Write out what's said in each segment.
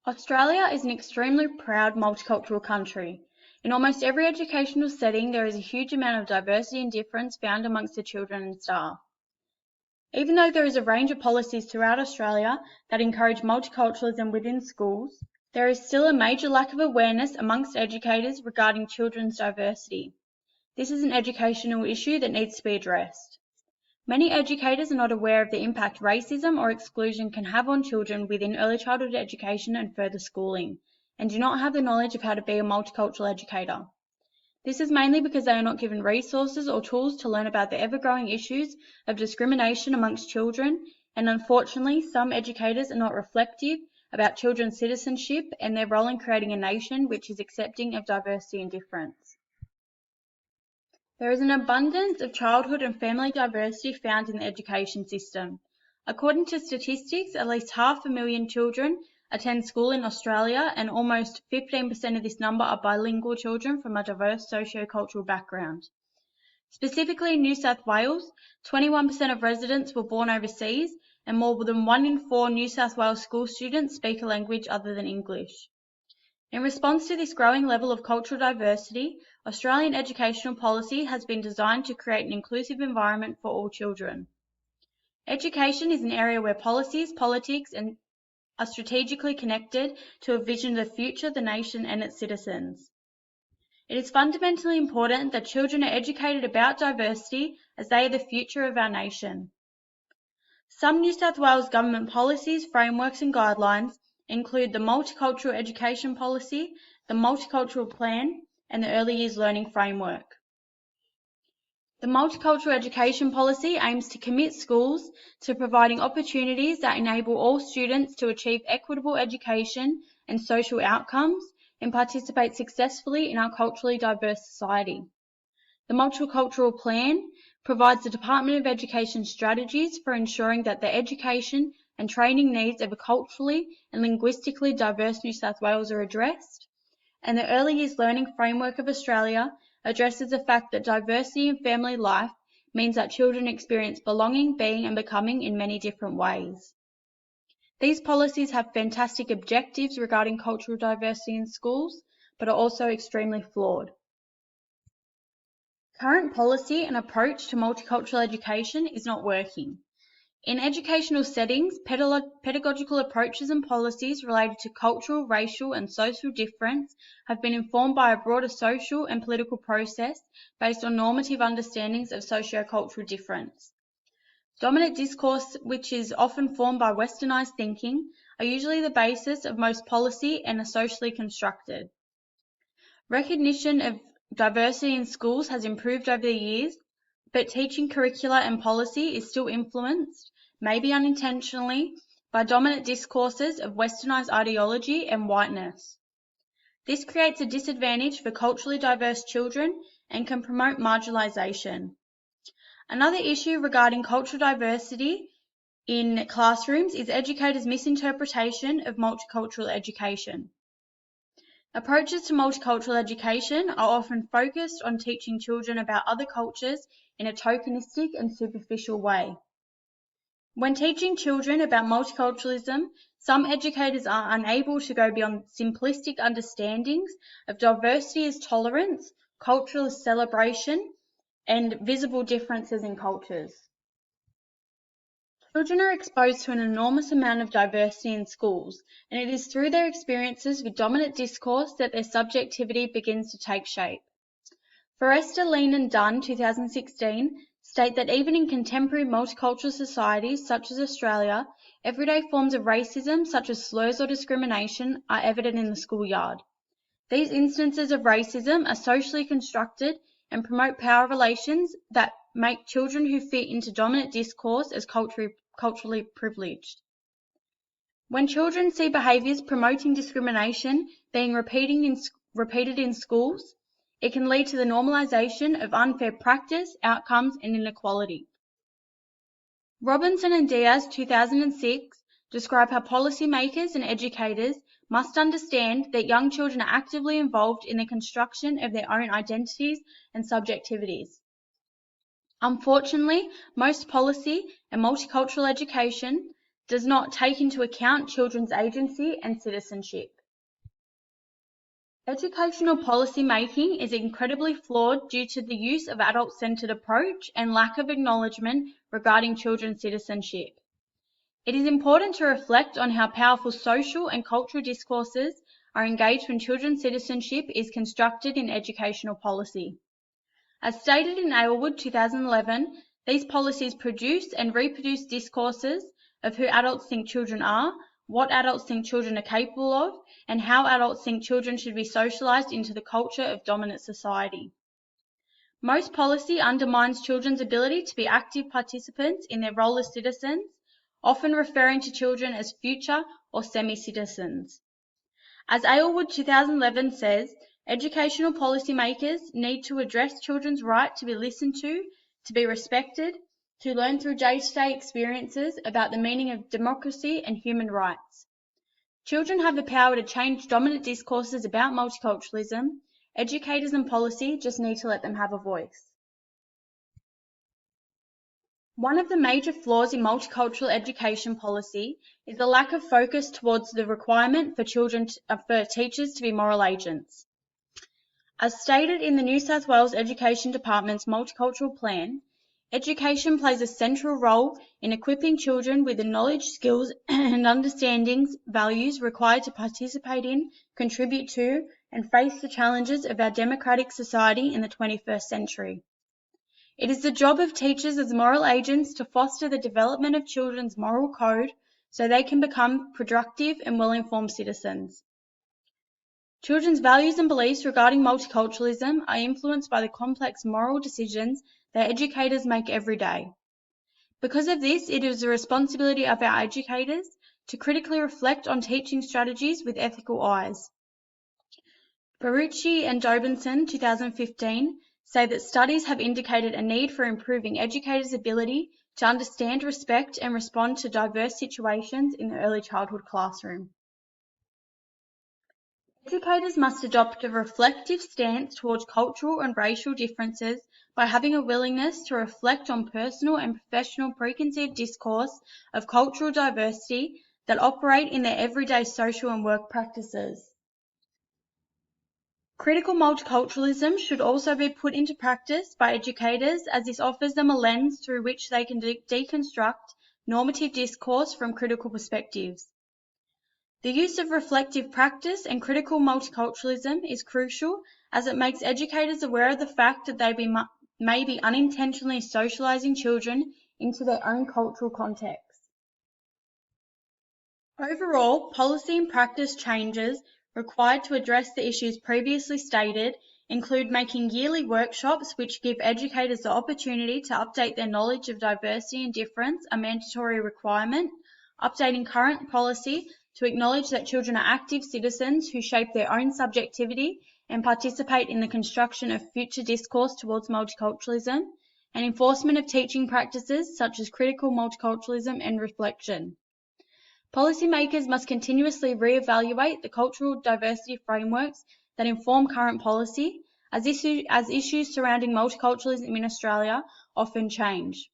Australia is an extremely proud multicultural country. In almost every educational setting, there is a huge amount of diversity and difference found amongst the children and staff. Even though there is a range of policies throughout Australia that encourage multiculturalism within schools, there is still a major lack of awareness amongst educators regarding children's diversity. This is an educational issue that needs to be addressed. Many educators are not aware of the impact racism or exclusion can have on children within early childhood education and further schooling, and do not have the knowledge of how to be a multicultural educator. This is mainly because they are not given resources or tools to learn about the ever-growing issues of discrimination amongst children, and unfortunately, some educators are not reflective about children's citizenship and their role in creating a nation which is accepting of diversity and difference. There is an abundance of childhood and family diversity found in the education system. According to statistics, at least 500,000 children attend school in Australia, and almost 15% of this number are bilingual children from a diverse socio-cultural background. Specifically in New South Wales, 21% of residents were born overseas, and more than 1 in 4 New South Wales school students speak a language other than English. In response to this growing level of cultural diversity, Australian educational policy has been designed to create an inclusive environment for all children. Education is an area where policies, politics, and are strategically connected to a vision of the future of the nation and its citizens. It is fundamentally important that children are educated about diversity as they are the future of our nation. Some New South Wales government policies, frameworks and guidelines include the Multicultural Education Policy, the Multicultural Plan, and the Early Years Learning Framework. The Multicultural Education Policy aims to commit schools to providing opportunities that enable all students to achieve equitable education and social outcomes and participate successfully in our culturally diverse society. The Multicultural Plan provides the Department of Education strategies for ensuring that the education and training needs of a culturally and linguistically diverse New South Wales are addressed, and the Early Years Learning Framework of Australia addresses the fact that diversity in family life means that children experience belonging, being and becoming in many different ways. These policies have fantastic objectives regarding cultural diversity in schools, but are also extremely flawed. Current policy and approach to multicultural education is not working. In educational settings, pedagogical approaches and policies related to cultural, racial, and social difference have been informed by a broader social and political process based on normative understandings of socio-cultural difference. Dominant discourse, which is often formed by westernized thinking, are usually the basis of most policy and are socially constructed. Recognition of diversity in schools has improved over the years, but teaching curricula and policy is still influenced, maybe unintentionally, by dominant discourses of westernized ideology and whiteness. This creates a disadvantage for culturally diverse children and can promote marginalization. Another issue regarding cultural diversity in classrooms is educators' misinterpretation of multicultural education. Approaches to multicultural education are often focused on teaching children about other cultures in a tokenistic and superficial way. When teaching children about multiculturalism, some educators are unable to go beyond simplistic understandings of diversity as tolerance, cultural as celebration, and visible differences in cultures. Children are exposed to an enormous amount of diversity in schools, and it is through their experiences with dominant discourse that their subjectivity begins to take shape. Forrester, Lean and Dunn, 2016, state that even in contemporary multicultural societies such as Australia, everyday forms of racism such as slurs or discrimination are evident in the schoolyard. These instances of racism are socially constructed and promote power relations that make children who fit into dominant discourse as culturally privileged. When children see behaviours promoting discrimination being repeated in schools, it can lead to the normalisation of unfair practice, outcomes and inequality. Robinson and Diaz, 2006, describe how policymakers and educators must understand that young children are actively involved in the construction of their own identities and subjectivities. Unfortunately, most policy and multicultural education does not take into account children's agency and citizenship. Educational policy making is incredibly flawed due to the use of adult-centered approach and lack of acknowledgement regarding children's citizenship. It is important to reflect on how powerful social and cultural discourses are engaged when children's citizenship is constructed in educational policy. As stated in Aylward 2011, these policies produce and reproduce discourses of who adults think children are, what adults think children are capable of, and how adults think children should be socialized into the culture of dominant society. Most policy undermines children's ability to be active participants in their role as citizens, often referring to children as future or semi-citizens. As Aylward 2011 says, educational policymakers need to address children's right to be listened to be respected, to learn through day-to-day experiences about the meaning of democracy and human rights. Children have the power to change dominant discourses about multiculturalism. Educators and policy just need to let them have a voice. One of the major flaws in multicultural education policy is the lack of focus towards the requirement for teachers to be moral agents. As stated in the New South Wales Education Department's Multicultural Plan, education plays a central role in equipping children with the knowledge, skills, and understandings, values required to participate in, contribute to, and face the challenges of our democratic society in the 21st century. It is the job of teachers as moral agents to foster the development of children's moral code so they can become productive and well-informed citizens. Children's values and beliefs regarding multiculturalism are influenced by the complex moral decisions that educators make every day. Because of this, it is the responsibility of our educators to critically reflect on teaching strategies with ethical eyes. Barucci and Dobinson, 2015, say that studies have indicated a need for improving educators' ability to understand, respect, and respond to diverse situations in the early childhood classroom. Educators must adopt a reflective stance towards cultural and racial differences by having a willingness to reflect on personal and professional preconceived discourse of cultural diversity that operate in their everyday social and work practices. Critical multiculturalism should also be put into practice by educators, as this offers them a lens through which they can deconstruct normative discourse from critical perspectives. The use of reflective practice and critical multiculturalism is crucial, as it makes educators aware of the fact that they may be unintentionally socializing children into their own cultural context. Overall, policy and practice changes required to address the issues previously stated include making yearly workshops which give educators the opportunity to update their knowledge of diversity and difference, a mandatory requirement, updating current policy to acknowledge that children are active citizens who shape their own subjectivity and participate in the construction of future discourse towards multiculturalism, and enforcement of teaching practices such as critical multiculturalism and reflection. Policymakers must continuously re-evaluate the cultural diversity frameworks that inform current policy, as issues surrounding multiculturalism in Australia often change.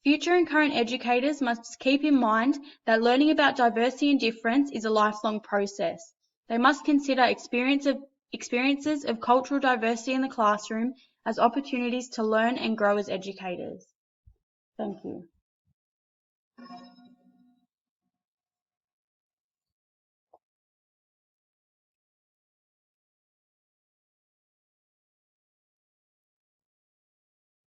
Future and current educators must keep in mind that learning about diversity and difference is a lifelong process. They must consider experiences of cultural diversity in the classroom as opportunities to learn and grow as educators. Thank you.